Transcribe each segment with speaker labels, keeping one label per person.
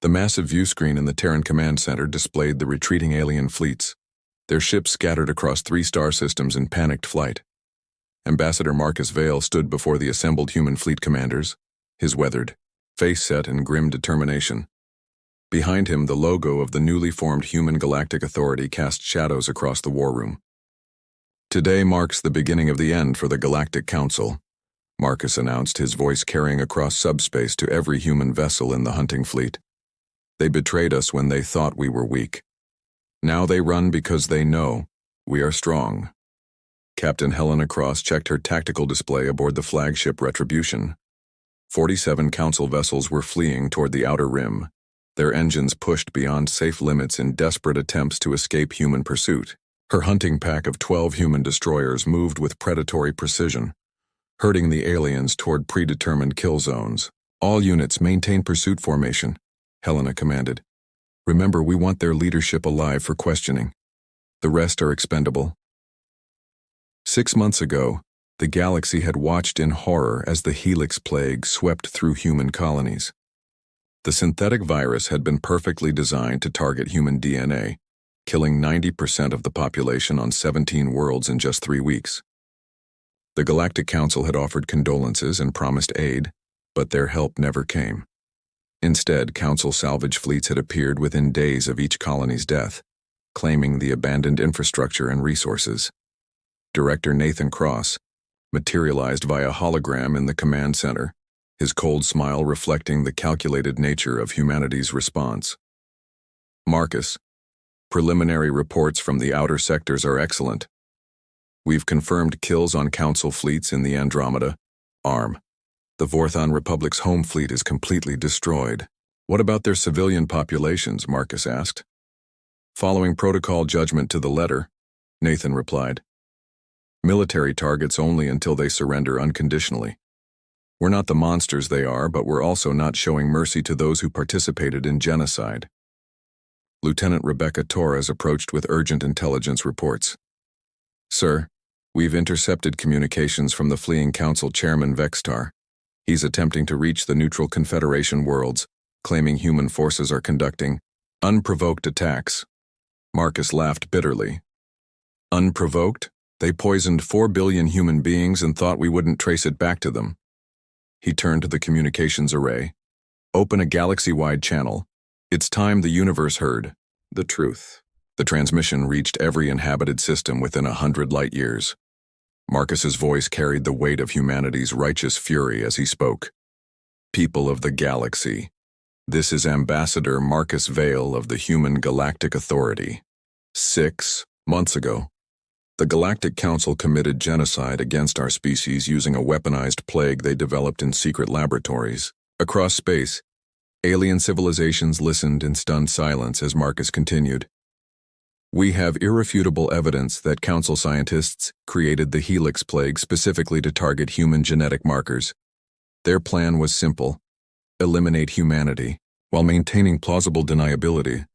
Speaker 1: The massive view screen in the Terran Command Center displayed the retreating alien fleets, their ships scattered across 3 star systems in panicked flight. Ambassador Marcus Vale stood before the assembled human fleet commanders, his weathered face set in grim determination. Behind him, the logo of the newly formed Human Galactic Authority cast shadows across the war room. Today marks the beginning of the end for the Galactic Council, Marcus announced, his voice carrying across subspace to every human vessel in the hunting fleet. They betrayed us when they thought we were weak. Now they run because they know we are strong. Captain Helena Cross checked her tactical display aboard the flagship Retribution. 47 Council vessels were fleeing toward the outer rim, their engines pushed beyond safe limits in desperate attempts to escape human pursuit. Her hunting pack of 12 human destroyers moved with predatory precision, herding the aliens toward predetermined kill zones. All units maintain pursuit formation, Helena commanded. Remember, we want their leadership alive for questioning. The rest are expendable. 6 months ago, the galaxy had watched in horror as the Helix Plague swept through human colonies. The synthetic virus had been perfectly designed to target human DNA, killing 90% of the population on 17 worlds in just 3 weeks. The Galactic Council had offered condolences and promised aid, but their help never came. Instead, Council salvage fleets had appeared within days of each colony's death, claiming the abandoned infrastructure and resources. Director Nathan Cross materialized via hologram in the command center, his cold smile reflecting the calculated nature of humanity's response. Marcus, preliminary reports from the outer sectors are excellent. We've confirmed kills on Council fleets in the Andromeda, ARM. The Vorthon Republic's home fleet is completely destroyed. What about their civilian populations? Marcus asked. Following protocol judgment to the letter, Nathan replied. Military targets only until they surrender unconditionally. We're not the monsters they are, but we're also not showing mercy to those who participated in genocide. Lieutenant Rebecca Torres approached with urgent intelligence reports. Sir, we've intercepted communications from the fleeing Council Chairman Vextar. He's attempting to reach the neutral Confederation worlds, claiming human forces are conducting unprovoked attacks. Marcus laughed bitterly. Unprovoked? They poisoned 4 billion human beings and thought we wouldn't trace it back to them. He turned to the communications array. Open a galaxy-wide channel. It's time the universe heard the truth. The transmission reached every inhabited system within 100 light years. Marcus's voice carried the weight of humanity's righteous fury as he spoke. People of the galaxy, this is Ambassador Marcus Vale of the Human Galactic Authority. 6 months ago, the Galactic Council committed genocide against our species using a weaponized plague they developed in secret laboratories. Across space, alien civilizations listened in stunned silence as Marcus continued. We have irrefutable evidence that Council scientists created the Helix Plague specifically to target human genetic markers. Their plan was simple: eliminate humanity, while maintaining plausible deniability,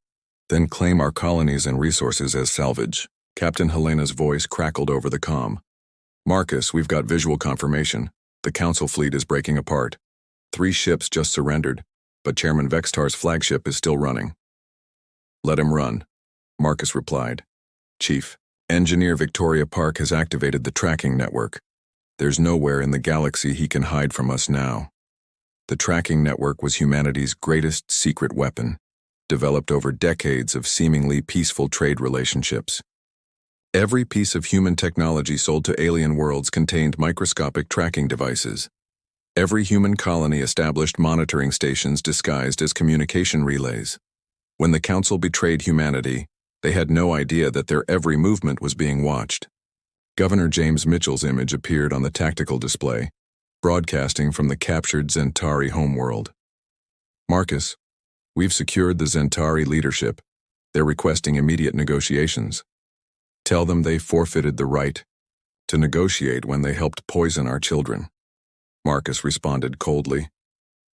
Speaker 1: then claim our colonies and resources as salvage. Captain Helena's voice crackled over the comm. Marcus, we've got visual confirmation. The Council fleet is breaking apart. 3 ships just surrendered, but Chairman Vextar's flagship is still running. Let him run, Marcus replied. Chief, Engineer Victoria Park has activated the tracking network. There's nowhere in the galaxy he can hide from us now. The tracking network was humanity's greatest secret weapon, developed over decades of seemingly peaceful trade relationships. Every piece of human technology sold to alien worlds contained microscopic tracking devices. Every human colony established monitoring stations disguised as communication relays. When the Council betrayed humanity, they had no idea that their every movement was being watched. Governor James Mitchell's image appeared on the tactical display, broadcasting from the captured Zentari homeworld. Marcus, we've secured the Zentari leadership. They're requesting immediate negotiations. Tell them they forfeited the right to negotiate when they helped poison our children. Marcus responded coldly.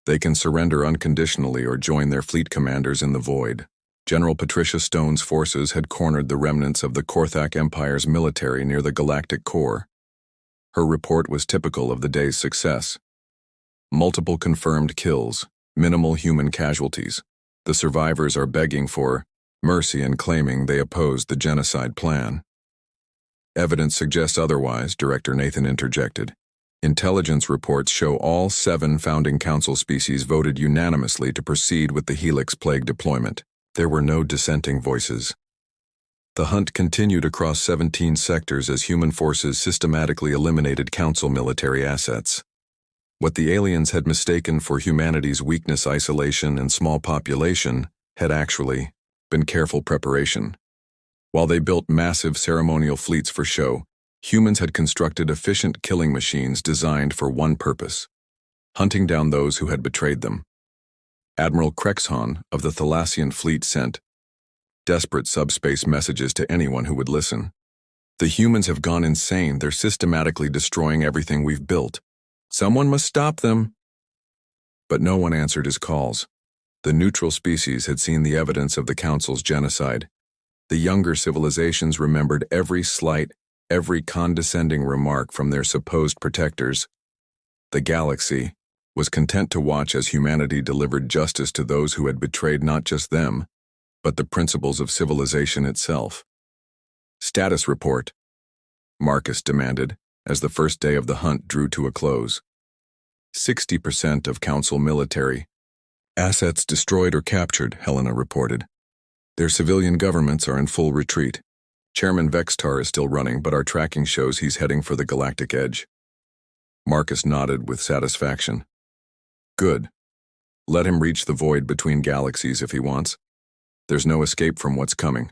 Speaker 1: They can surrender unconditionally or join their fleet commanders in the void. General Patricia Stone's forces had cornered the remnants of the Korthak Empire's military near the galactic core. Her report was typical of the day's success. Multiple confirmed kills, minimal human casualties. The survivors are begging for mercy and claiming they opposed the genocide plan. Evidence suggests otherwise, Director Nathan interjected. Intelligence reports show all 7 Founding Council species voted unanimously to proceed with the Helix Plague deployment. There were no dissenting voices. The hunt continued across 17 sectors as human forces systematically eliminated Council military assets. What the aliens had mistaken for humanity's weakness, isolation, and small population had actually been careful preparation. While they built massive ceremonial fleets for show, humans had constructed efficient killing machines designed for one purpose: hunting down those who had betrayed them. Admiral Krexhan of the Thalassian fleet sent desperate subspace messages to anyone who would listen. The humans have gone insane. They're systematically destroying everything we've built. Someone must stop them. But no one answered his calls. The neutral species had seen the evidence of the Council's genocide. The younger civilizations remembered every slight, every condescending remark from their supposed protectors. The galaxy was content to watch as humanity delivered justice to those who had betrayed not just them, but the principles of civilization itself. Status report, Marcus demanded, as the first day of the hunt drew to a close. 60% of Council military assets destroyed or captured, Helena reported. Their civilian governments are in full retreat. Chairman Vextar is still running, but our tracking shows he's heading for the galactic edge. Marcus nodded with satisfaction. Good. Let him reach the void between galaxies if he wants. There's no escape from what's coming.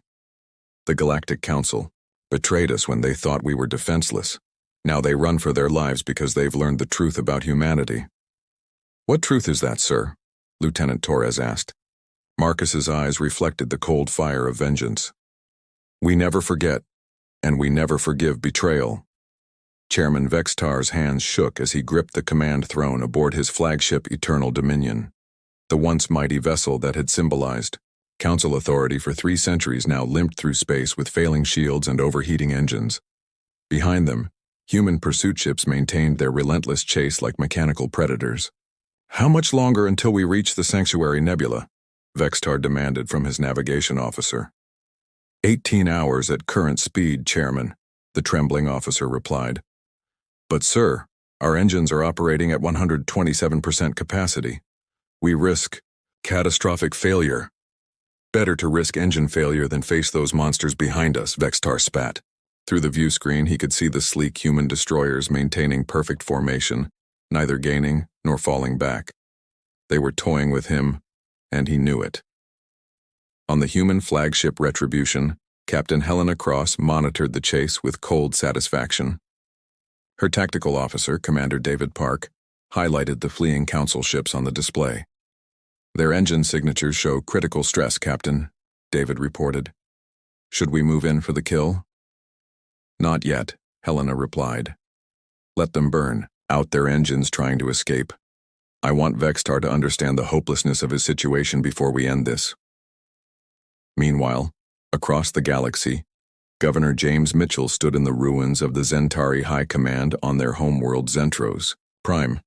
Speaker 1: The Galactic Council betrayed us when they thought we were defenseless. Now they run for their lives because they've learned the truth about humanity. What truth is that, sir? Lieutenant Torres asked. Marcus's eyes reflected the cold fire of vengeance. We never forget, and we never forgive betrayal. Chairman Vextar's hands shook as he gripped the command throne aboard his flagship Eternal Dominion. The once mighty vessel that had symbolized Council authority for 3 centuries now limped through space with failing shields and overheating engines. Behind them, human pursuit ships maintained their relentless chase like mechanical predators. How much longer until we reach the Sanctuary Nebula? Vextar demanded from his navigation officer. 18 hours at current speed, Chairman, the trembling officer replied. But sir, our engines are operating at 127% capacity. We risk catastrophic failure. Better to risk engine failure than face those monsters behind us, Vextar spat. Through the view screen, he could see the sleek human destroyers maintaining perfect formation, neither gaining nor falling back. They were toying with him, and he knew it. On the human flagship Retribution, Captain Helena Cross monitored the chase with cold satisfaction. Her tactical officer, Commander David Park, highlighted the fleeing Council ships on the display. Their engine signatures show critical stress, Captain, David reported. Should we move in for the kill? Not yet, Helena replied. Let them burn out their engines trying to escape. I want Vextar to understand the hopelessness of his situation before we end this. Meanwhile, across the galaxy, Governor James Mitchell stood in the ruins of the Zentari High Command on their homeworld Zentros Prime.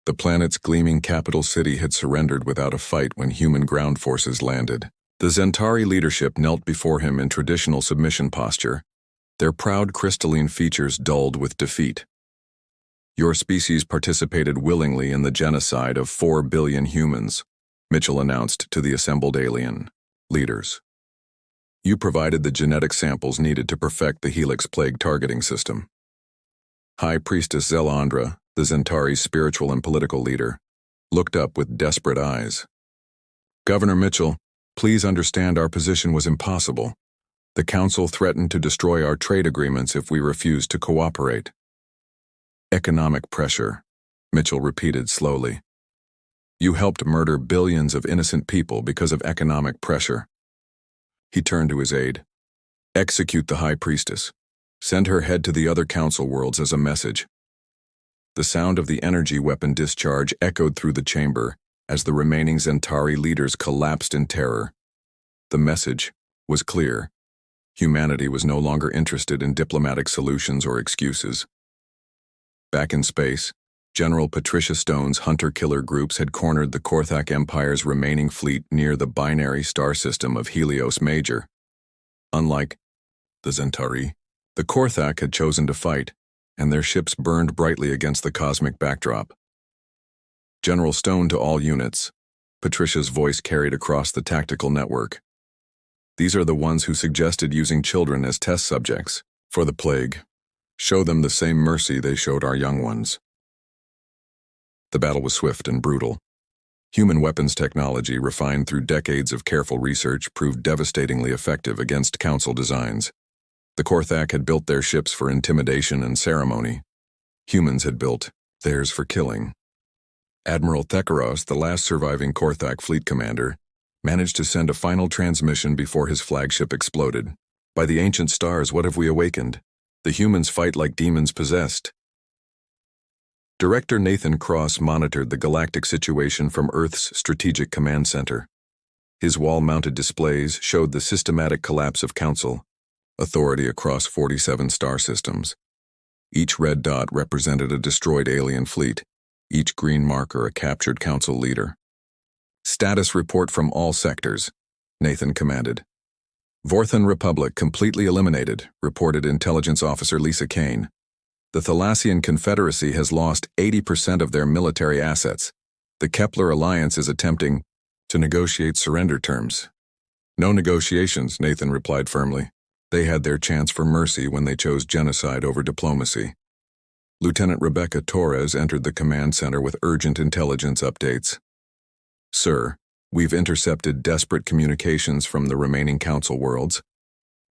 Speaker 1: The planet's gleaming capital city had surrendered without a fight when human ground forces landed. The Zentari leadership knelt before him in traditional submission posture, their proud crystalline features dulled with defeat. Your species participated willingly in the genocide of 4 billion humans, Mitchell announced to the assembled alien leaders. You provided the genetic samples needed to perfect the Helix Plague targeting system. High Priestess Zelandra, the Zentari's spiritual and political leader, looked up with desperate eyes. Governor Mitchell, please understand our position was impossible. The Council threatened to destroy our trade agreements if we refused to cooperate. Economic pressure, Mitchell repeated slowly. You helped murder billions of innocent people because of economic pressure. He turned to his aide. Execute the High Priestess. Send her head to the other Council worlds as a message. The sound of the energy weapon discharge echoed through the chamber as the remaining Zentari leaders collapsed in terror. The message was clear. Humanity was no longer interested in diplomatic solutions or excuses. Back in space, General Patricia Stone's hunter-killer groups had cornered the Korthak Empire's remaining fleet near the binary star system of Helios Major. Unlike the Centauri, the Korthak had chosen to fight, and their ships burned brightly against the cosmic backdrop. General Stone to all units, Patricia's voice carried across the tactical network. These are the ones who suggested using children as test subjects for the plague. Show them the same mercy they showed our young ones. The battle was swift and brutal. Human weapons technology, refined through decades of careful research, proved devastatingly effective against Council designs. The Korthak had built their ships for intimidation and ceremony. Humans had built theirs for killing. Admiral Thekaros, the last surviving Korthak fleet commander, managed to send a final transmission before his flagship exploded. By the ancient stars, what have we awakened? The humans fight like demons possessed. Director Nathan Cross monitored the galactic situation from Earth's Strategic Command Center. His wall-mounted displays showed the systematic collapse of Council authority across 47 star systems. Each red dot represented a destroyed alien fleet, each green marker a captured Council leader. Status report from all sectors, Nathan commanded. Vorthan Republic completely eliminated, reported Intelligence Officer Lisa Kane. The Thalassian Confederacy has lost 80% of their military assets. The Kepler Alliance is attempting to negotiate surrender terms. No negotiations, Nathan replied firmly. They had their chance for mercy when they chose genocide over diplomacy. Lieutenant Rebecca Torres entered the command center with urgent intelligence updates. Sir, we've intercepted desperate communications from the remaining Council worlds.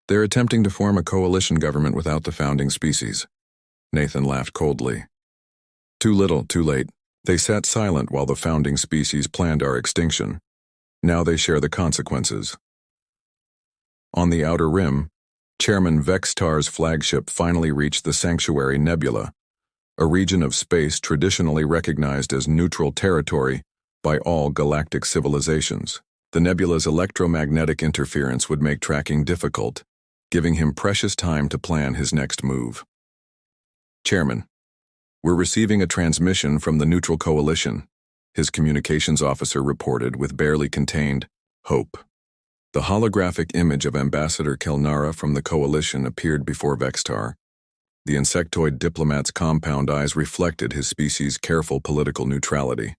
Speaker 1: They're attempting to form a coalition government without the founding species. Nathan laughed coldly. Too little, too late. They sat silent while the founding species planned our extinction. Now they share the consequences. On the Outer Rim, Chairman Vextar's flagship finally reached the Sanctuary Nebula, a region of space traditionally recognized as neutral territory by all galactic civilizations. The nebula's electromagnetic interference would make tracking difficult, giving him precious time to plan his next move. Chairman, we're receiving a transmission from the Neutral Coalition, his communications officer reported with barely contained hope. The holographic image of Ambassador Kelnara from the Coalition appeared before Vextar. The insectoid diplomat's compound eyes reflected his species' careful political neutrality.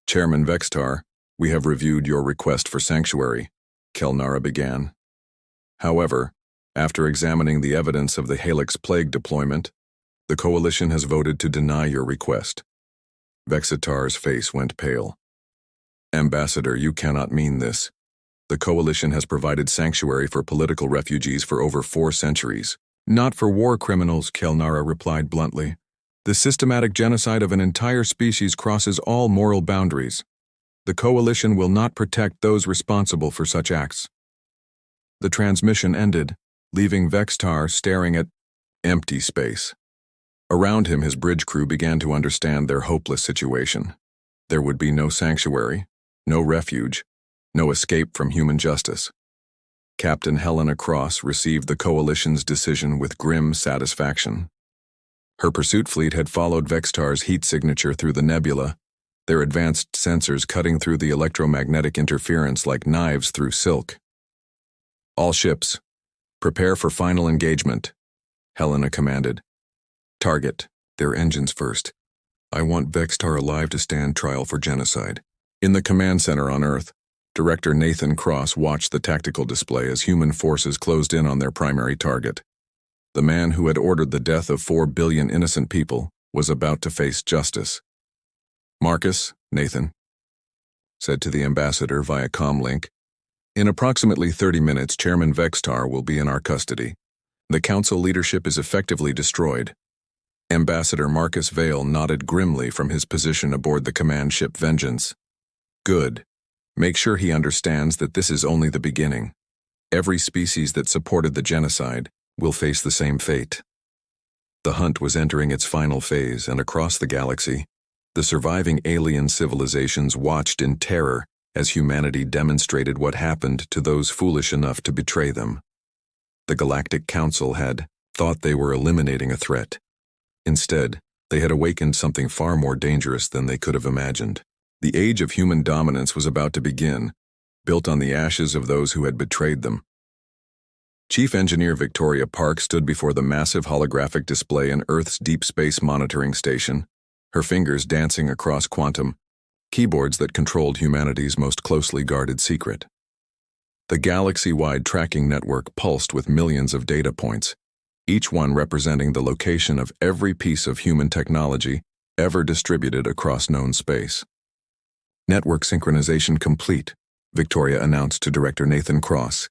Speaker 1: Chairman Vextar, we have reviewed your request for sanctuary, Kelnara began. However, after examining the evidence of the Helix Plague deployment, the Coalition has voted to deny your request. Vexitar's face went pale. Ambassador, you cannot mean this. The Coalition has provided sanctuary for political refugees for over 4 centuries. Not for war criminals, Kelnara replied bluntly. The systematic genocide of an entire species crosses all moral boundaries. The Coalition will not protect those responsible for such acts. The transmission ended, leaving Vextar staring at empty space. Around him, his bridge crew began to understand their hopeless situation. There would be no sanctuary, no refuge, no escape from human justice. Captain Helena Cross received the Coalition's decision with grim satisfaction. Her pursuit fleet had followed Vextar's heat signature through the nebula, their advanced sensors cutting through the electromagnetic interference like knives through silk. All ships, prepare for final engagement, Helena commanded. Target their engines first. I want Vextar alive to stand trial for genocide. In the command center on Earth, Director Nathan Cross watched the tactical display as human forces closed in on their primary target. The man who had ordered the death of 4 billion innocent people was about to face justice. Marcus, Nathan said to the ambassador via comlink, in approximately 30 minutes, Chairman Vextar will be in our custody. The Council leadership is effectively destroyed. Ambassador Marcus Vale nodded grimly from his position aboard the command ship Vengeance. Good. Make sure he understands that this is only the beginning. Every species that supported the genocide will face the same fate. The hunt was entering its final phase, and across the galaxy, the surviving alien civilizations watched in terror as humanity demonstrated what happened to those foolish enough to betray them. The Galactic Council had thought they were eliminating a threat. Instead, They had awakened something far more dangerous than they could have imagined. The age of human dominance was about to begin, built on the ashes of those who had betrayed them. Chief Engineer Victoria Park stood before the massive holographic display in Earth's deep space monitoring station, her fingers dancing across quantum keyboards that controlled humanity's most closely guarded secret. The galaxy-wide tracking network pulsed with millions of data points, each one representing the location of every piece of human technology ever distributed across known space. Network synchronization complete, Victoria announced to Director Nathan Cross.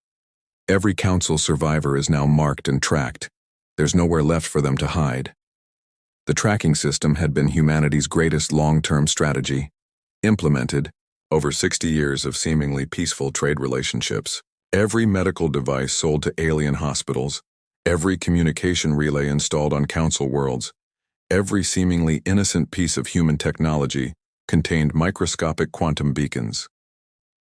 Speaker 1: Every Council survivor is now marked and tracked. There's nowhere left for them to hide. The tracking system had been humanity's greatest long-term strategy, implemented over 60 years of seemingly peaceful trade relationships. Every medical device sold to alien hospitals, every communication relay installed on Council worlds, every seemingly innocent piece of human technology contained microscopic quantum beacons.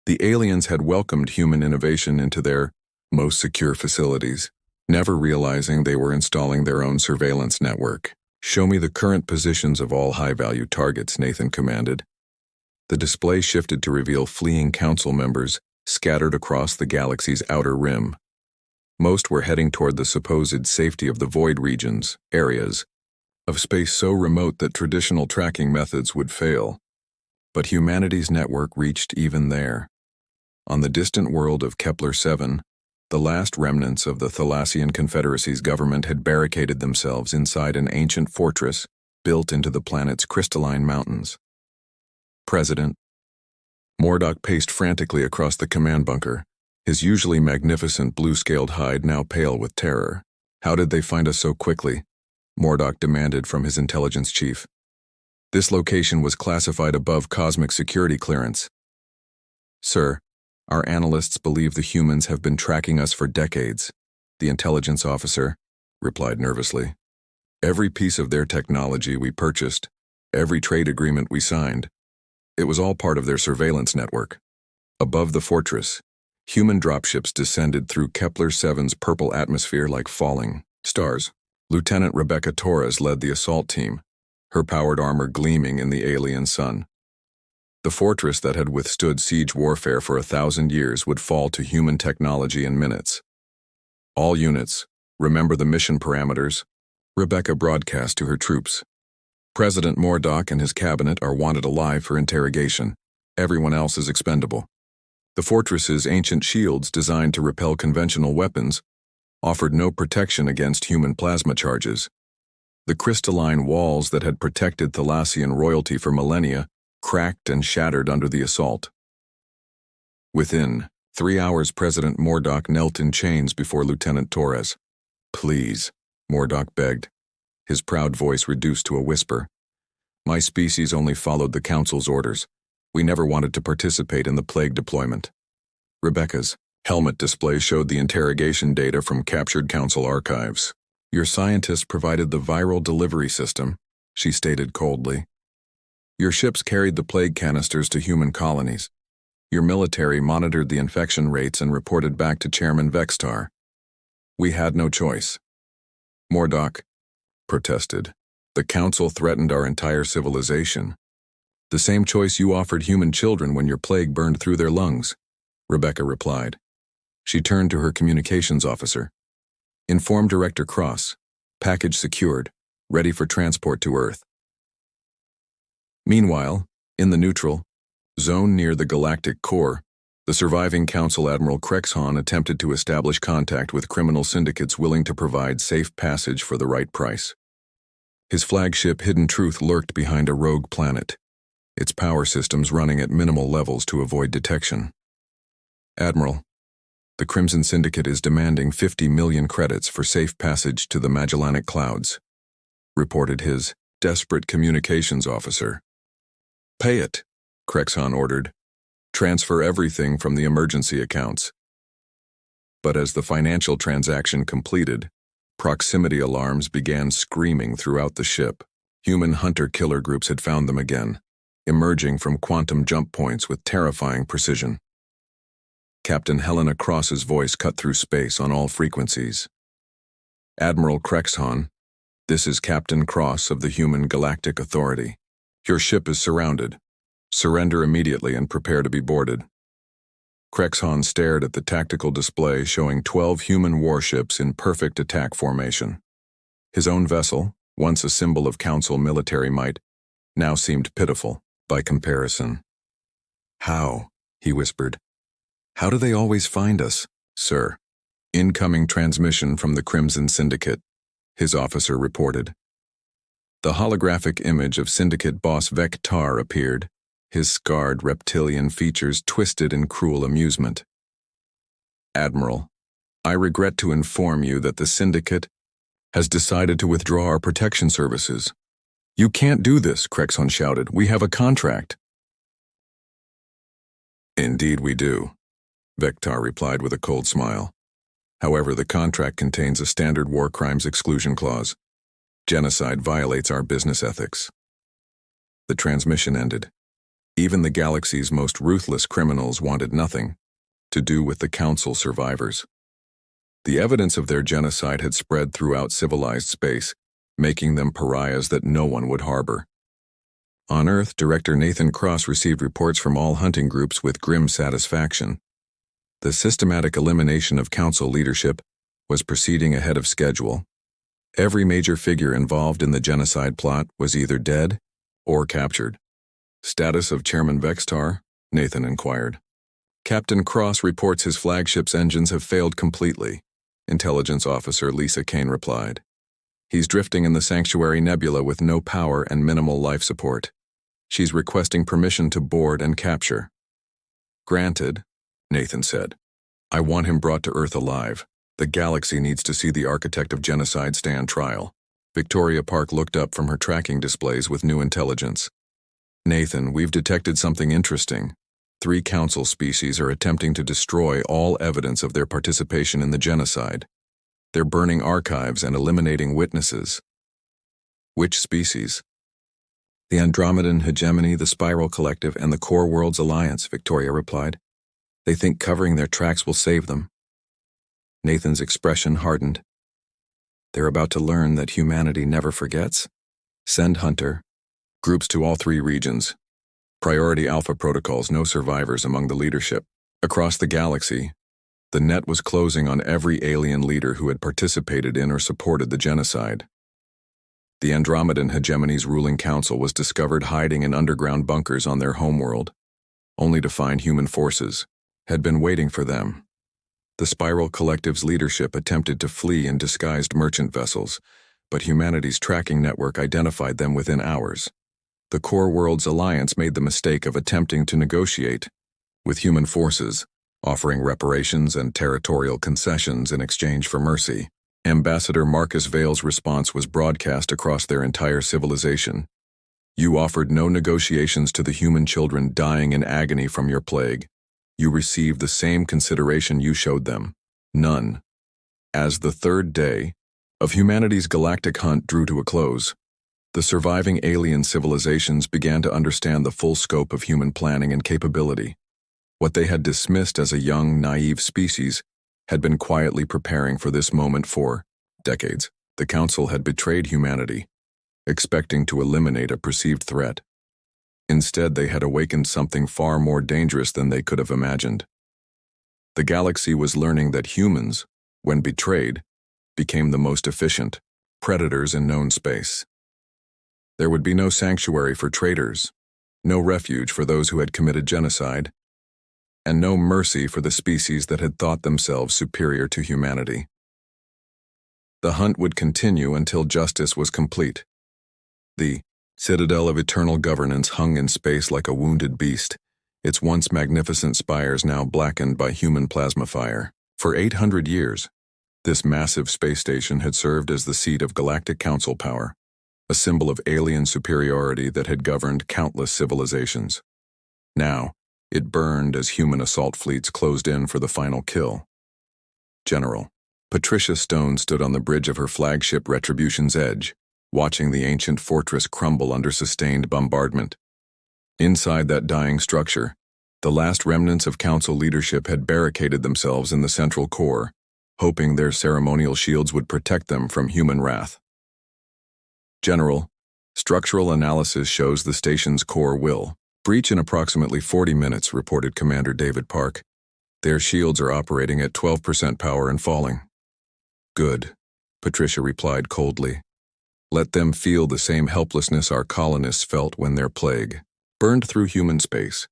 Speaker 1: The aliens had welcomed human innovation into their most secure facilities, never realizing they were installing their own surveillance network. "Show me the current positions of all high-value targets," Nathan commanded. The display shifted to reveal fleeing Council members scattered across the galaxy's outer rim. Most were heading toward the supposed safety of the void regions, areas of space so remote that traditional tracking methods would fail. But humanity's network reached even there. On the distant world of Kepler-7, the last remnants of the Thalassian Confederacy's government had barricaded themselves inside an ancient fortress built into the planet's crystalline mountains. President Mordock paced frantically across the command bunker, his usually magnificent blue-scaled hide now pale with terror. "How did they find us so quickly?" Mordock demanded from his intelligence chief. "This location was classified above cosmic security clearance." "Sir, our analysts believe the humans have been tracking us for decades," the intelligence officer replied nervously. "Every piece of their technology we purchased, every trade agreement we signed, it was all part of their surveillance network. Above the fortress, human dropships descended through Kepler-7's purple atmosphere like falling stars. Lieutenant Rebecca Torres led the assault team, her powered armor gleaming in the alien sun. The fortress that had withstood siege warfare for 1,000 years would fall to human technology in minutes. "All units, remember the mission parameters," Rebecca broadcast to her troops. "President Mordock and his cabinet are wanted alive for interrogation. Everyone else is expendable." The fortress's ancient shields, designed to repel conventional weapons, offered no protection against human plasma charges. The crystalline walls that had protected Thalassian royalty for millennia cracked and shattered under the assault. Within 3 hours, President Mordock knelt in chains before Lieutenant Torres. "Please," Mordock begged, his proud voice reduced to a whisper. "My species only followed the Council's orders. We never wanted to participate in the plague deployment." Rebecca's helmet display showed the interrogation data from captured Council archives. "Your scientists provided the viral delivery system," she stated coldly. "Your ships carried the plague canisters to human colonies. Your military monitored the infection rates and reported back to Chairman Vextar. We had no choice." Mordock protested. "The Council threatened our entire civilization. The same choice you offered human children when your plague burned through their lungs," Rebecca replied. She turned to her communications officer. "Inform Director Cross. Package secured, ready for transport to Earth." Meanwhile, in the neutral zone near the galactic core, the surviving Council Admiral Krexhan attempted to establish contact with criminal syndicates willing to provide safe passage for the right price. His flagship Hidden Truth lurked behind a rogue planet, its power systems running at minimal levels to avoid detection. "Admiral, the Crimson Syndicate is demanding 50 million credits for safe passage to the Magellanic Clouds," reported his desperate communications officer. "Pay it," Krexhan ordered. "Transfer everything from the emergency accounts." But as the financial transaction completed, proximity alarms began screaming throughout the ship. Human hunter-killer groups had found them again, emerging from quantum jump points with terrifying precision. Captain Helena Cross's voice cut through space on all frequencies. "Admiral Krexhan, This is Captain Cross of the Human Galactic Authority. Your ship is surrounded. Surrender immediately and prepare to be boarded. Krexhan stared at the tactical display showing 12 human warships in perfect attack formation. His own vessel, once a symbol of Council military might, now seemed pitiful by comparison. "How?" he whispered. "How do they always find us, sir?" "Incoming transmission from the Crimson Syndicate," his officer reported. The holographic image of Syndicate boss Vectar appeared, his scarred reptilian features twisted in cruel amusement. "Admiral, I regret to inform you that the Syndicate has decided to withdraw our protection services." "You can't do this," Krexhan shouted. "We have a contract." "Indeed we do," Vectar replied with a cold smile. "However, the contract contains a standard war crimes exclusion clause. Genocide violates our business ethics." The transmission ended. Even the galaxy's most ruthless criminals wanted nothing to do with the Council survivors. The evidence of their genocide had spread throughout civilized space, making them pariahs that no one would harbor. On Earth, Director Nathan Cross received reports from all hunting groups with grim satisfaction. The systematic elimination of Council leadership was proceeding ahead of schedule. Every major figure involved in the genocide plot was either dead or captured. "Status of Chairman Vextar?" Nathan inquired. "Captain Cross reports his flagship's engines have failed completely," Intelligence Officer Lisa Kane replied. "He's drifting in the Sanctuary Nebula with no power and minimal life support. She's requesting permission to board and capture." "Granted," Nathan said. "I want him brought to Earth alive. The galaxy needs to see the architect of genocide stand trial." Victoria Park looked up from her tracking displays with new intelligence. "Nathan, we've detected something interesting. 3 Council species are attempting to destroy all evidence of their participation in the genocide. They're burning archives and eliminating witnesses." "Which species?" "The Andromedan Hegemony, the Spiral Collective, and the Core Worlds Alliance," Victoria replied. "They think covering their tracks will save them." Nathan's expression hardened. "They're about to learn that humanity never forgets. Send Hunter. Groups to all 3 regions. Priority Alpha protocols, no survivors among the leadership." Across the galaxy, the net was closing on every alien leader who had participated in or supported the genocide. The Andromedan Hegemony's ruling council was discovered hiding in underground bunkers on their homeworld, only to find human forces had been waiting for them. The Spiral Collective's leadership attempted to flee in disguised merchant vessels, but humanity's tracking network identified them within hours. The Core Worlds Alliance made the mistake of attempting to negotiate with human forces, offering reparations and territorial concessions in exchange for mercy. Ambassador Marcus Vale's response was broadcast across their entire civilization. "You offered no negotiations to the human children dying in agony from your plague. You received the same consideration you showed them. None." As the 3rd day of humanity's galactic hunt drew to a close, the surviving alien civilizations began to understand the full scope of human planning and capability. What they had dismissed as a young, naive species had been quietly preparing for this moment for decades. The Council had betrayed humanity, expecting to eliminate a perceived threat. Instead, they had awakened something far more dangerous than they could have imagined. The galaxy was learning that humans, when betrayed, became the most efficient predators in known space. There would be no sanctuary for traitors, no refuge for those who had committed genocide, and no mercy for the species that had thought themselves superior to humanity. The hunt would continue until justice was complete. The Citadel of Eternal Governance hung in space like a wounded beast, its once magnificent spires now blackened by human plasma fire. For 800 years, this massive space station had served as the seat of Galactic Council power, a symbol of alien superiority that had governed countless civilizations. Now, it burned as human assault fleets closed in for the final kill. General Patricia Stone stood on the bridge of her flagship Retribution's Edge, watching the ancient fortress crumble under sustained bombardment. Inside that dying structure, the last remnants of Council leadership had barricaded themselves in the central core, hoping their ceremonial shields would protect them from human wrath. General, structural analysis shows the station's core will breach in approximately 40 minutes, reported Commander David Park. Their shields are operating at 12% power and falling. Good, Patricia replied coldly. Let them feel the same helplessness our colonists felt when their plague burned through human space.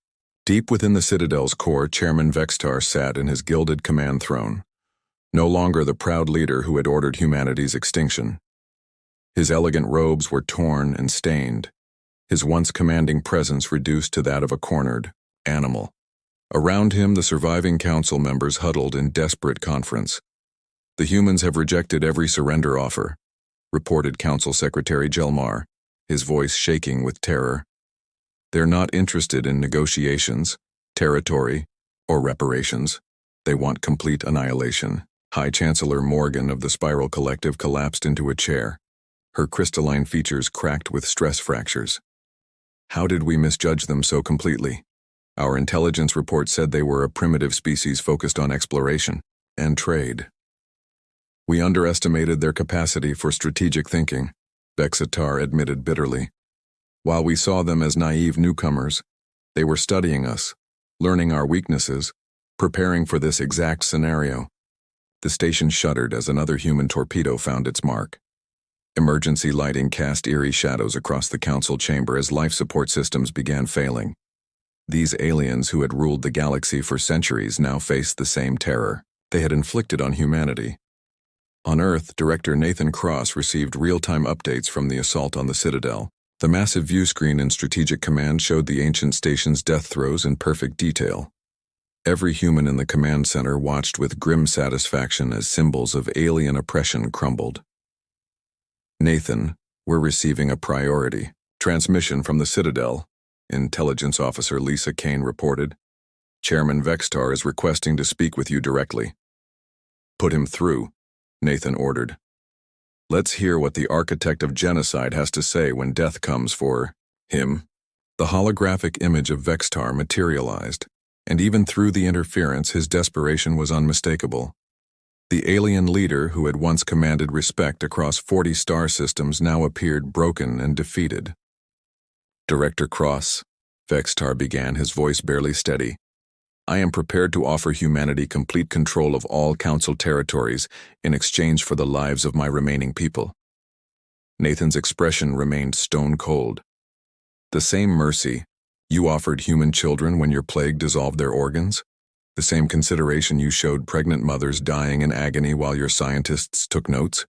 Speaker 1: Deep within the Citadel's core, Chairman Vextar sat in his gilded command throne, no longer the proud leader who had ordered humanity's extinction. His elegant robes were torn and stained, his once commanding presence reduced to that of a cornered animal. Around him, the surviving council members huddled in desperate conference. The humans have rejected every surrender offer, reported Council Secretary Jelmar, his voice shaking with terror. They're not interested in negotiations, territory, or reparations. They want complete annihilation. High Chancellor Morgan of the Spiral Collective collapsed into a chair, her crystalline features cracked with stress fractures. How did we misjudge them so completely? Our intelligence report said they were a primitive species focused on exploration and trade. We underestimated their capacity for strategic thinking, Bexitar admitted bitterly. While we saw them as naive newcomers, they were studying us, learning our weaknesses, preparing for this exact scenario. The station shuddered as another human torpedo found its mark. Emergency lighting cast eerie shadows across the council chamber as life support systems began failing. These aliens who had ruled the galaxy for centuries now faced the same terror they had inflicted on humanity. On Earth, Director Nathan Cross received real-time updates from the assault on the Citadel. The massive view screen in Strategic Command showed the ancient station's death throes in perfect detail. Every human in the command center watched with grim satisfaction as symbols of alien oppression crumbled. Nathan, we're receiving a priority transmission from the Citadel, Intelligence Officer Lisa Kane reported. Chairman Vextar is requesting to speak with you directly. Put him through, Nathan ordered. Let's hear what the architect of genocide has to say when death comes for him. The holographic image of Vextar materialized, and even through the interference his desperation was unmistakable. The alien leader who had once commanded respect across 40 star systems now appeared broken and defeated. Director Cross, Vextar began, his voice barely steady. I am prepared to offer humanity complete control of all Council territories in exchange for the lives of my remaining people. Nathan's expression remained stone cold. The same mercy you offered human children when your plague dissolved their organs? The same consideration you showed pregnant mothers dying in agony while your scientists took notes?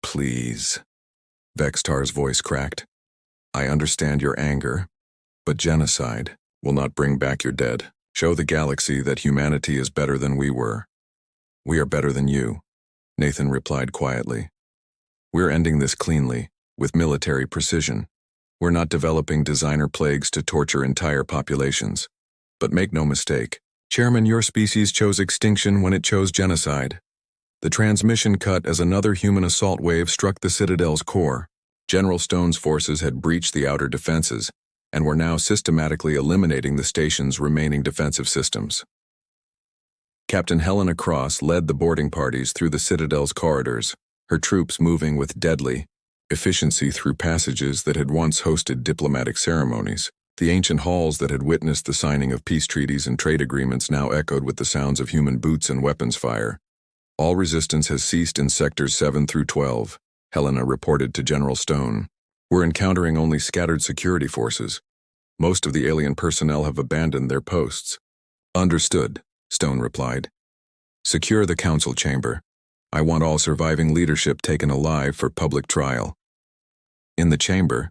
Speaker 1: Please. Vextar's voice cracked. I understand your anger, but genocide will not bring back your dead. Show the galaxy that humanity is better than we were. We are better than you, Nathan replied quietly. We're ending this cleanly, with military precision. We're not developing designer plagues to torture entire populations. But make no mistake, Chairman, your species chose extinction when it chose genocide. The transmission cut as another human assault wave struck the Citadel's core. General Stone's forces had breached the outer defenses, and were now systematically eliminating the station's remaining defensive systems. Captain Helena Cross led the boarding parties through the Citadel's corridors, her troops moving with deadly efficiency through passages that had once hosted diplomatic ceremonies. The ancient halls that had witnessed the signing of peace treaties and trade agreements now echoed with the sounds of human boots and weapons fire. All resistance has ceased in Sectors 7 through 12, Helena reported to General Stone. We're encountering only scattered security forces. Most of the alien personnel have abandoned their posts. Understood, Stone replied. Secure the council chamber. I want all surviving leadership taken alive for public trial. In the chamber,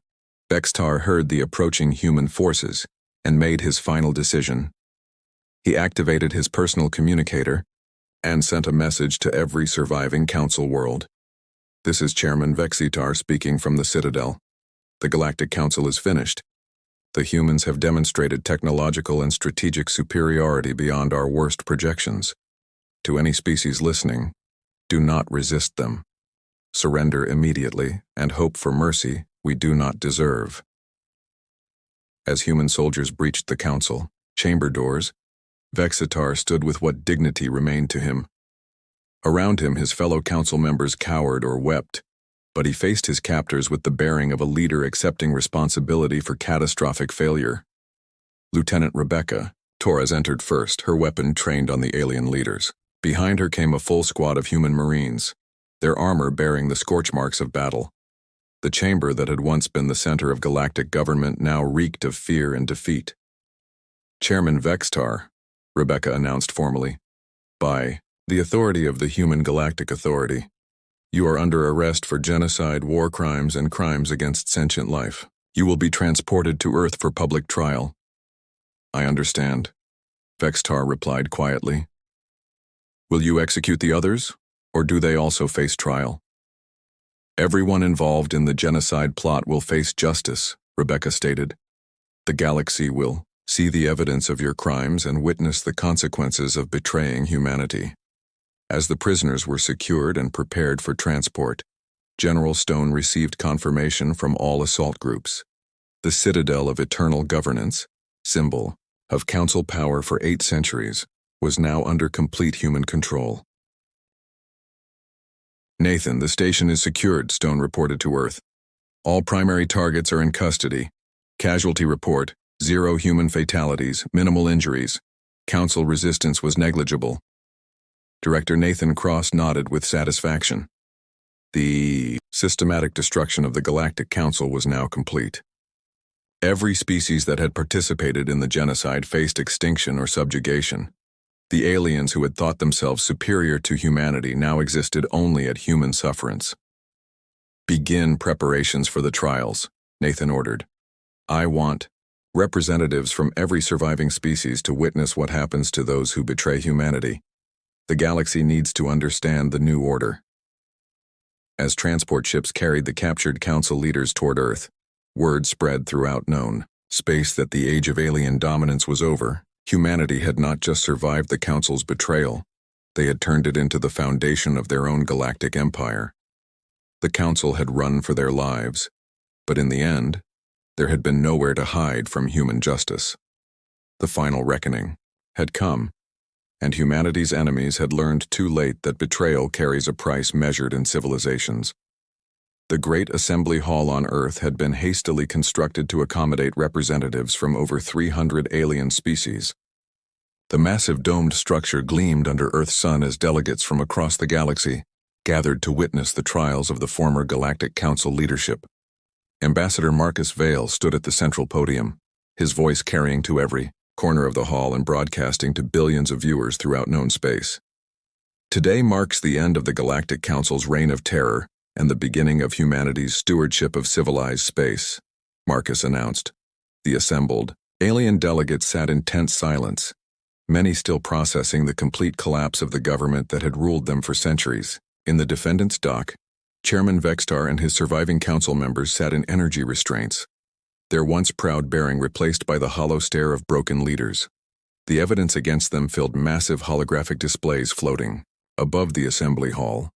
Speaker 1: Vextar heard the approaching human forces and made his final decision. He activated his personal communicator and sent a message to every surviving council world. This is Chairman Vexitar speaking from the Citadel. The Galactic Council is finished. The humans have demonstrated technological and strategic superiority beyond our worst projections. To any species listening, do not resist them. Surrender immediately and hope for mercy we do not deserve. As human soldiers breached the council chamber doors, Vexitar stood with what dignity remained to him. Around him, his fellow council members cowered or wept, but he faced his captors with the bearing of a leader accepting responsibility for catastrophic failure. Lieutenant Rebecca Torres entered first, her weapon trained on the alien leaders. Behind her came a full squad of human Marines, their armor bearing the scorch marks of battle. The chamber that had once been the center of galactic government now reeked of fear and defeat. Chairman Vextar, Rebecca announced formally, by the authority of the Human Galactic Authority, you are under arrest for genocide, war crimes, and crimes against sentient life. You will be transported to Earth for public trial. I understand, Vextar replied quietly. Will you execute the others, or do they also face trial? Everyone involved in the genocide plot will face justice, Rebecca stated. The galaxy will see the evidence of your crimes and witness the consequences of betraying humanity. As the prisoners were secured and prepared for transport, General Stone received confirmation from all assault groups. The Citadel of Eternal Governance, symbol of Council power for 8 centuries, was now under complete human control. Nathan, the station is secured, Stone reported to Earth. All primary targets are in custody. Casualty report, 0 human fatalities, minimal injuries. Council resistance was negligible. Director Nathan Cross nodded with satisfaction. The systematic destruction of the Galactic Council was now complete. Every species that had participated in the genocide faced extinction or subjugation. The aliens who had thought themselves superior to humanity now existed only at human sufferance. Begin preparations for the trials, Nathan ordered. I want representatives from every surviving species to witness what happens to those who betray humanity. The galaxy needs to understand the new order. As transport ships carried the captured council leaders toward Earth, word spread throughout known space that the age of alien dominance was over. Humanity had not just survived the council's betrayal, they had turned it into the foundation of their own galactic empire. The council had run for their lives, but in the end, there had been nowhere to hide from human justice. The final reckoning had come, and humanity's enemies had learned too late that betrayal carries a price measured in civilizations. The Great Assembly Hall on Earth had been hastily constructed to accommodate representatives from over 300 alien species. The massive domed structure gleamed under Earth's sun as delegates from across the galaxy gathered to witness the trials of the former Galactic Council leadership. Ambassador Marcus Vale stood at the central podium, his voice carrying to every corner of the hall and broadcasting to billions of viewers throughout known space. Today marks the end of the Galactic Council's reign of terror and the beginning of humanity's stewardship of civilized space, Marcus announced. The assembled alien delegates sat in tense silence, many still processing the complete collapse of the government that had ruled them for centuries. In the defendant's dock, Chairman Vextar and his surviving council members sat in energy restraints, their once proud bearing replaced by the hollow stare of broken leaders. The evidence against them filled massive holographic displays floating above the assembly hall,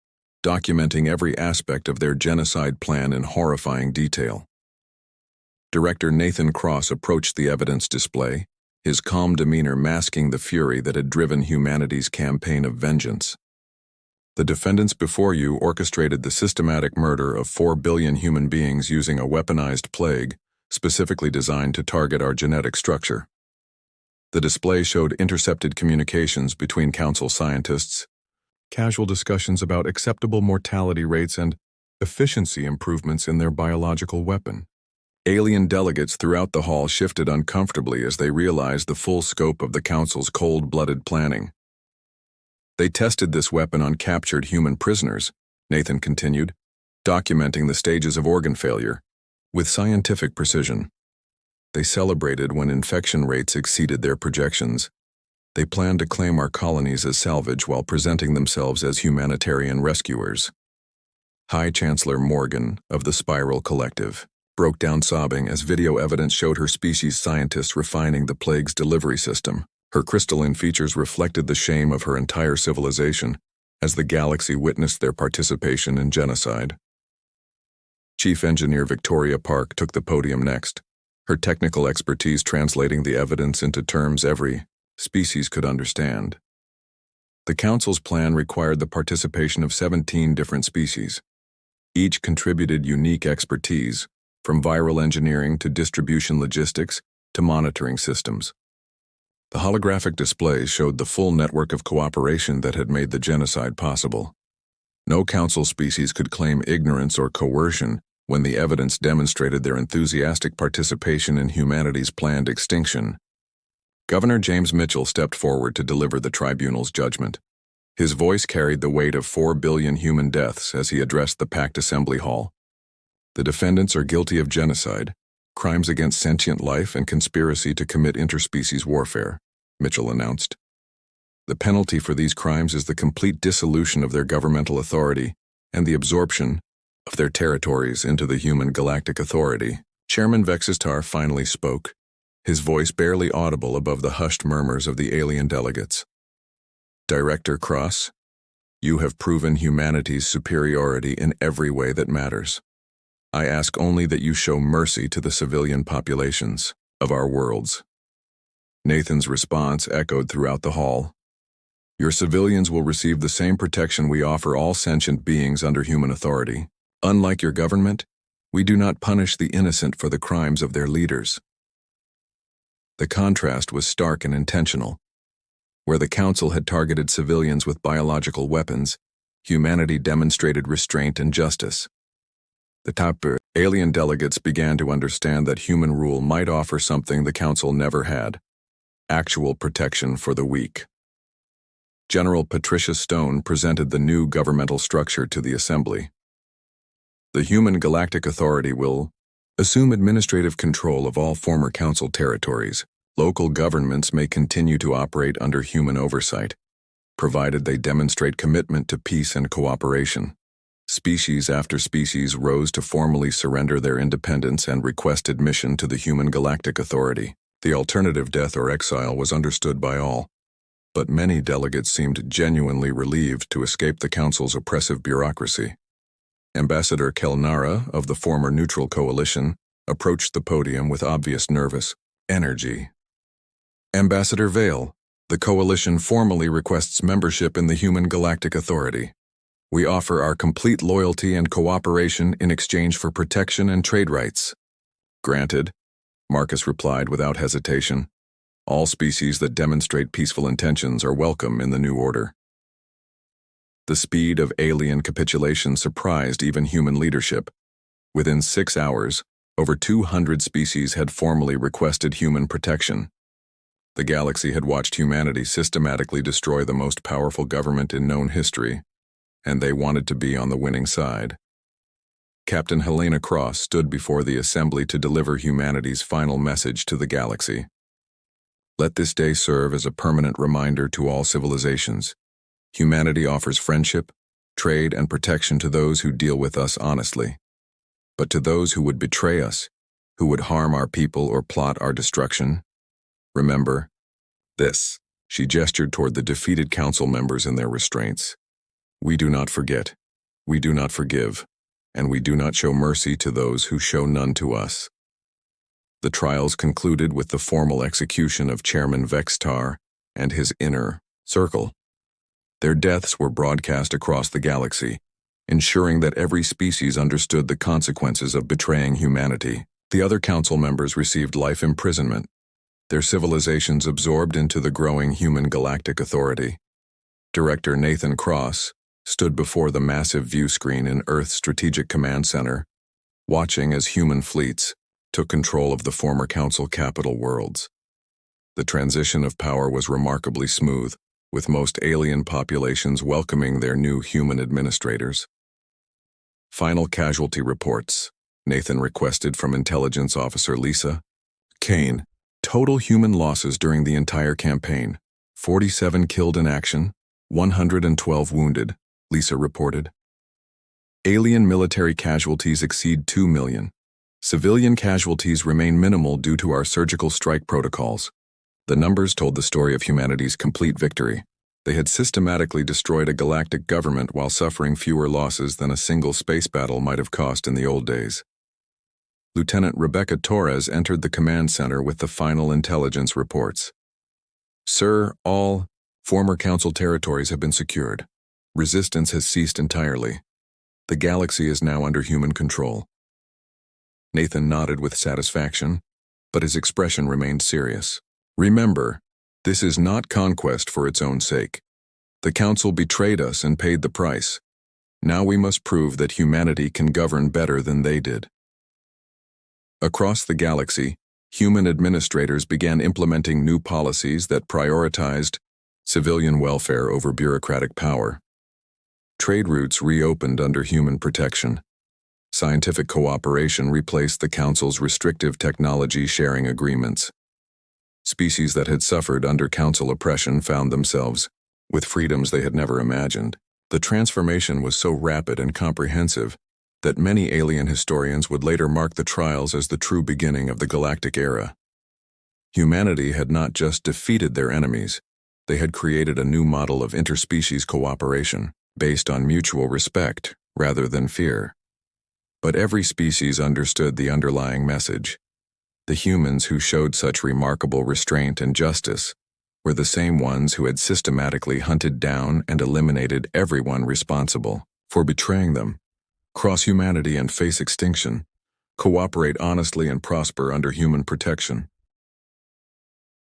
Speaker 1: documenting every aspect of their genocide plan in horrifying detail. Director Nathan Cross approached the evidence display, his calm demeanor masking the fury that had driven humanity's campaign of vengeance. The defendants before you orchestrated the systematic murder of 4 billion human beings using a weaponized plague specifically designed to target our genetic structure. The display showed intercepted communications between council scientists, casual discussions about acceptable mortality rates and efficiency improvements in their biological weapon. Alien delegates throughout the hall shifted uncomfortably as they realized the full scope of the council's cold-blooded planning. They tested this weapon on captured human prisoners, Nathan continued, documenting the stages of organ failure with scientific precision. They celebrated when infection rates exceeded their projections. They planned to claim our colonies as salvage while presenting themselves as humanitarian rescuers. High Chancellor Morgan, of the Spiral Collective, broke down sobbing as video evidence showed her species scientists refining the plague's delivery system. Her crystalline features reflected the shame of her entire civilization as the galaxy witnessed their participation in genocide. Chief Engineer Victoria Park took the podium next, her technical expertise translating the evidence into terms every species could understand. The Council's plan required the participation of 17 different species, Each contributed unique expertise, from viral engineering to distribution logistics to monitoring systems. The holographic displays showed the full network of cooperation that had made the genocide possible. No council species could claim ignorance or coercion when the evidence demonstrated their enthusiastic participation in humanity's planned extinction. Governor James Mitchell stepped forward to deliver the tribunal's judgment. His voice carried the weight of 4 billion human deaths as he addressed the packed assembly hall. The defendants are guilty of genocide, crimes against sentient life, and conspiracy to commit interspecies warfare, Mitchell announced. The penalty for these crimes is the complete dissolution of their governmental authority and the absorption of their territories into the human Galactic Authority. Chairman Vexistar finally spoke, his voice barely audible above the hushed murmurs of the alien delegates. Director Cross, you have proven humanity's superiority in every way that matters. I ask only that you show mercy to the civilian populations of our worlds. Nathan's response echoed throughout the hall. Your civilians will receive the same protection we offer all sentient beings under human authority. Unlike your government, we do not punish the innocent for the crimes of their leaders. The contrast was stark and intentional. Where the Council had targeted civilians with biological weapons, humanity demonstrated restraint and justice. The top alien delegates began to understand that human rule might offer something the Council never had: actual protection for the weak. General Patricia Stone presented the new governmental structure to the Assembly. The Human Galactic Authority will assume administrative control of all former Council territories. Local governments may continue to operate under human oversight, provided they demonstrate commitment to peace and cooperation. Species after species rose to formally surrender their independence and request admission to the Human Galactic Authority. The alternative, death or exile, was understood by all, but many delegates seemed genuinely relieved to escape the Council's oppressive bureaucracy. Ambassador Kelnara of the former Neutral Coalition approached the podium with obvious nervous energy. Ambassador Vale, the Coalition formally requests membership in the Human Galactic Authority. We offer our complete loyalty and cooperation in exchange for protection and trade rights. Granted, Marcus replied without hesitation. All species that demonstrate peaceful intentions are welcome in the new order. The speed of alien capitulation surprised even human leadership. Within 6 hours, over 200 species had formally requested human protection. The galaxy had watched humanity systematically destroy the most powerful government in known history, and they wanted to be on the winning side. Captain Helena Cross stood before the Assembly to deliver humanity's final message to the galaxy. Let this day serve as a permanent reminder to all civilizations. Humanity offers friendship, trade, and protection to those who deal with us honestly. But to those who would betray us, who would harm our people or plot our destruction, remember this. She gestured toward the defeated council members in their restraints. We do not forget, we do not forgive, and we do not show mercy to those who show none to us. The trials concluded with the formal execution of Chairman Vextar and his inner circle. Their deaths were broadcast across the galaxy, ensuring that every species understood the consequences of betraying humanity. The other council members received life imprisonment, their civilizations absorbed into the growing Human Galactic Authority. Director Nathan Cross stood before the massive view screen in Earth's Strategic Command Center, watching as human fleets took control of the former Council capital worlds. The transition of power was remarkably smooth, with most alien populations welcoming their new human administrators. Final casualty reports, Nathan requested from Intelligence Officer Lisa Kane. Total human losses during the entire campaign: 47 killed in action, 112 wounded, Lisa reported. Alien military casualties exceed 2 million. Civilian casualties remain minimal due to our surgical strike protocols. The numbers told the story of humanity's complete victory. They had systematically destroyed a galactic government while suffering fewer losses than a single space battle might have cost in the old days. Lieutenant Rebecca Torres entered the command center with the final intelligence reports. Sir, all former Council territories have been secured. Resistance has ceased entirely. The galaxy is now under human control. Nathan nodded with satisfaction, but his expression remained serious. Remember, this is not conquest for its own sake. The Council betrayed us and paid the price. Now we must prove that humanity can govern better than they did. Across the galaxy, human administrators began implementing new policies that prioritized civilian welfare over bureaucratic power. Trade routes reopened under human protection. Scientific cooperation replaced the Council's restrictive technology sharing agreements. Species that had suffered under Council oppression found themselves with freedoms they had never imagined. The transformation was so rapid and comprehensive that many alien historians would later mark the trials as the true beginning of the galactic era. Humanity had not just defeated their enemies, they had created a new model of interspecies cooperation, based on mutual respect rather than fear. But every species understood the underlying message. The humans who showed such remarkable restraint and justice were the same ones who had systematically hunted down and eliminated everyone responsible for betraying them. Cross humanity and face extinction, cooperate honestly and prosper under human protection.